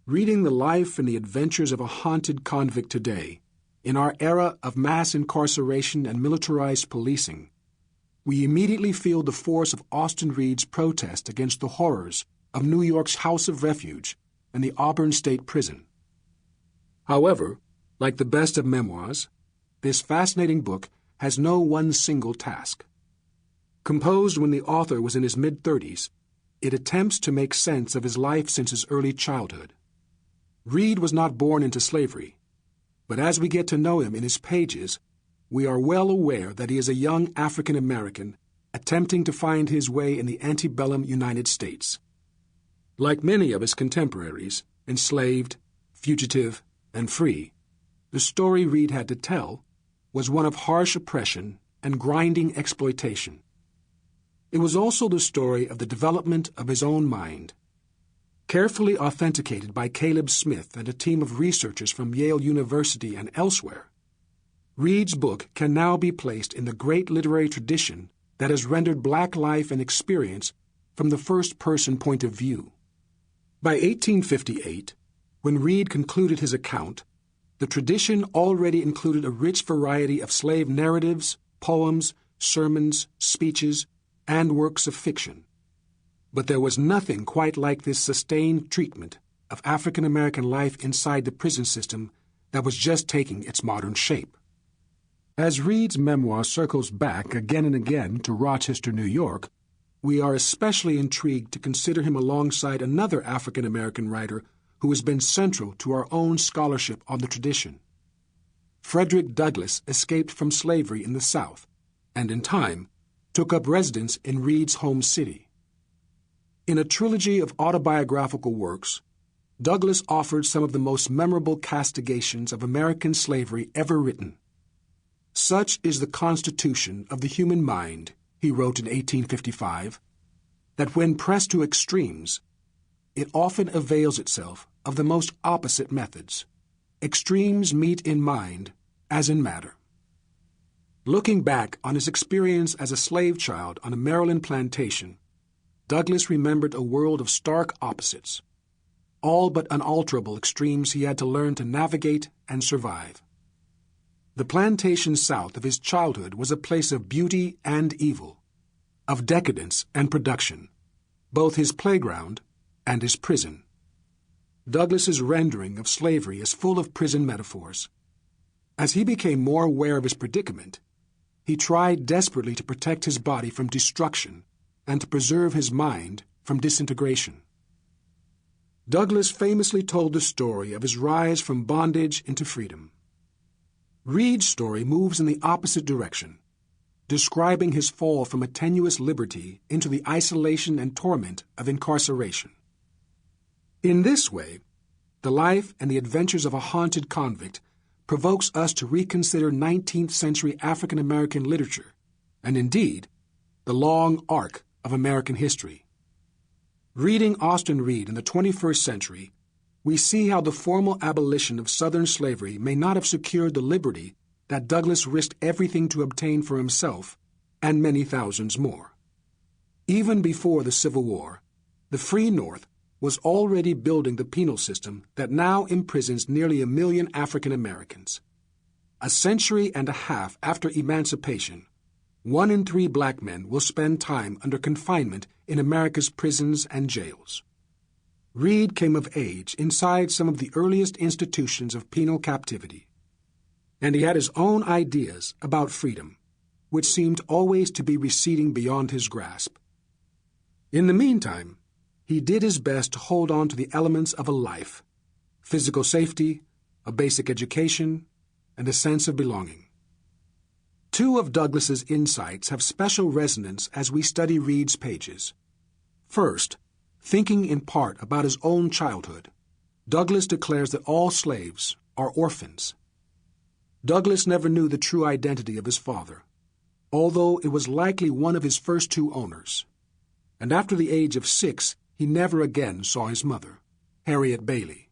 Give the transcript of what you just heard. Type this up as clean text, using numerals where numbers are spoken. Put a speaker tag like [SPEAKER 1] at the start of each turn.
[SPEAKER 1] Reading the life and the adventures of a haunted convict today, in our era of mass incarceration and militarized policing, we immediately feel the force of Austin Reed's protest against the horrors of New York's House of Refuge and the Auburn State Prison. However, like the best of memoirs, this fascinating book has no one single task. Composed when the author was in his mid-30s, it attempts to make sense of his life since his early childhood. Reed was not born into slavery, but as we get to know him in his pages, we are well aware that he is a young African American attempting to find his way in the antebellum United States. Like many of his contemporaries, enslaved, fugitive, and free, the story Reed had to tell was one of harsh oppression and grinding exploitation. It was also the story of the development of his own mind. Carefully authenticated by Caleb Smith and a team of researchers from Yale University and elsewhere, Reed's book can now be placed in the great literary tradition that has rendered Black life and experience from the first-person point of view. By 1858, when Reed concluded his account, the tradition already included a rich variety of slave narratives, poems, sermons, speeches, and works of fiction. But there was nothing quite like this sustained treatment of African American life inside the prison system that was just taking its modern shape. As Reed's memoir circles back again and again to Rochester, New York, we are especially intrigued to consider him alongside another African American writer who has been central to our own scholarship on the tradition. Frederick Douglass escaped from slavery in the South, and in time took up residence in Reed's home city. In a trilogy of autobiographical works, Douglass offered some of the most memorable castigations of American slavery ever written. Such is the constitution of the human mind, he wrote in 1855, that when pressed to extremes, it often avails itself of the most opposite methods. Extremes meet in mind as in matter. Looking back on his experience as a slave child on a Maryland plantation, Douglass remembered a world of stark opposites, all but unalterable extremes he had to learn to navigate and survive. The plantation south of his childhood was a place of beauty and evil, of decadence and production, both his playground and his prison. Douglass's rendering of slavery is full of prison metaphors. As he became more aware of his predicament, he tried desperately to protect his body from destruction and to preserve his mind from disintegration. Douglass famously told the story of his rise from bondage into freedom. Reed's story moves in the opposite direction, describing his fall from a tenuous liberty into the isolation and torment of incarceration. In this way, the life and the adventures of a haunted convict provokes us to reconsider 19th century African American literature, and indeed, the long arc of American history. Reading Austin Reed in the 21st century, we see how the formal abolition of Southern slavery may not have secured the liberty that Douglass risked everything to obtain for himself and many thousands more. Even before the Civil War, the Free North was already building the penal system that now imprisons nearly 1 million African Americans. A century and a half after emancipation, 1 in 3 black men will spend time under confinement in America's prisons and jails. Reed came of age inside some of the earliest institutions of penal captivity, and he had his own ideas about freedom, which seemed always to be receding beyond his grasp. In the meantime, he did his best to hold on to the elements of a life: physical safety, a basic education, and a sense of belonging. 2 of Douglass's insights have special resonance as we study Reed's pages. First, thinking in part about his own childhood, Douglass declares that all slaves are orphans. Douglass never knew the true identity of his father, although it was likely one of his first 2 owners. And after the age of 6, he never again saw his mother, Harriet Bailey.